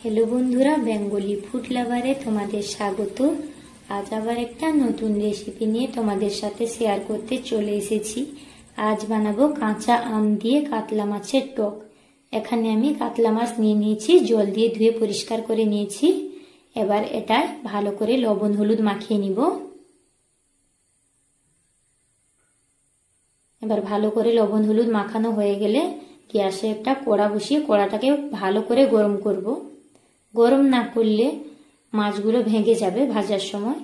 Hello बंधुरा Bengali food लाभारे तुम्हारे स्वागत। आज आबार एक नतून रेसिपि निये तुम्हारे साथे शेयर करते चले एसेछि। आज बानाबो काँचा आम दिए कातला माछेर टक। एखाने आमी कातला माछ निये नियेछि, जल दिए धुए परिष्कार करे नियेछि। एबार एटाय भालो करे लबण हलुद माखिये निब। एबार भालो करे लबण हलुद माखानो हये गेले ग्यासे एकटा कड़ा बसिए कड़ाटाके भालो करे गरम करब। गरम ना करले माछगुलो भेंगे जाबे भाजार समय।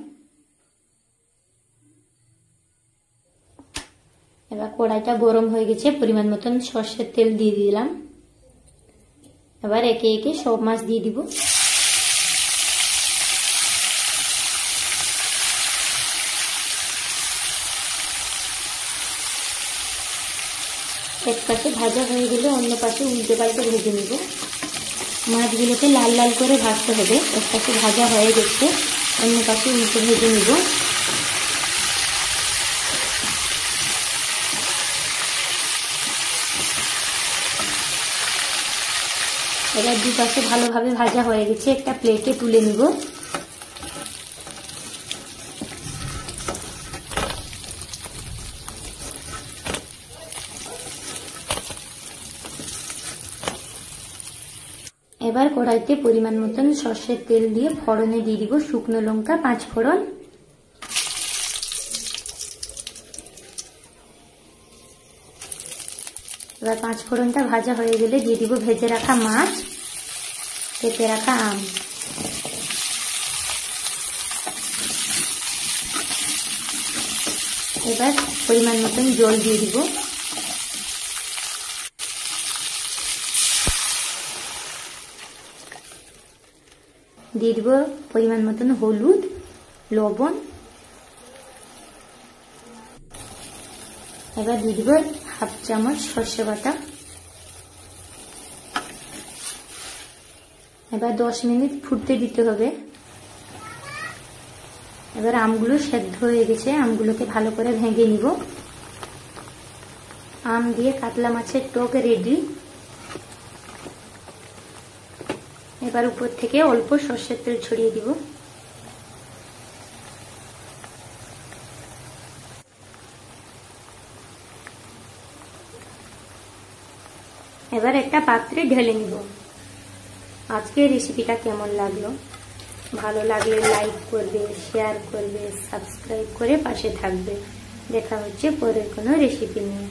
एबार कड़ाईटा गरम हये गेछे, परिमाण मतन सर्षेर तेल दिए दिलाम। एबार एके एके सब माछ दिए दिब। एक पाशे भाजा हये गेले अन्य पाशे उल्टे पाल्टे भेजे निब। माछगुलोके लाल लाल करे भाजते होबे। एक पाशे भाजा हये गेछे, अन्य पाशे उल्टे भेजे निब। एबार दुई पाशे भालोभाबे भाजा हये गेछे, एकटा प्लेटे तुले निब। एबार कड़ाईते परिमाण मतन सर्षेर तेल दिए फोड़ने दिए দিব शुकनो लंका 5 फोड़न। एबार 5 फोड़नटा भाजा हये गेले दिए দিব भेजे रखा माछ, केटे रखा आम। एबार परिमाण मतन जल दिए দিব। দিয়ে দিব পরিমাণ মতন হলুদ, লবণ। এবার দিয়ে দিব হাফ চামচ সরষে বাটা। এবার 10 মিনিট ফুটতে দিতে হবে। এবার আমগুলো সেদ্ধ হয়ে গেছে, আমগুলোকে ভালো করে ভেঙে নিব। আম দিয়ে কাতলা মাছের টক রেডি। এবার উপর থেকে অল্প সরষের তেল ছড়িয়ে দিব। এবার একটা পাত্রে ঢেলে নিব। আজকের রেসিপিটা কেমন লাগলো? ভালো লাগলে লাইক করবে, শেয়ার করবে, সাবস্ক্রাইব করে পাশে থাকবে। দেখা হচ্ছে পরের কোনো রেসিপি নিয়ে।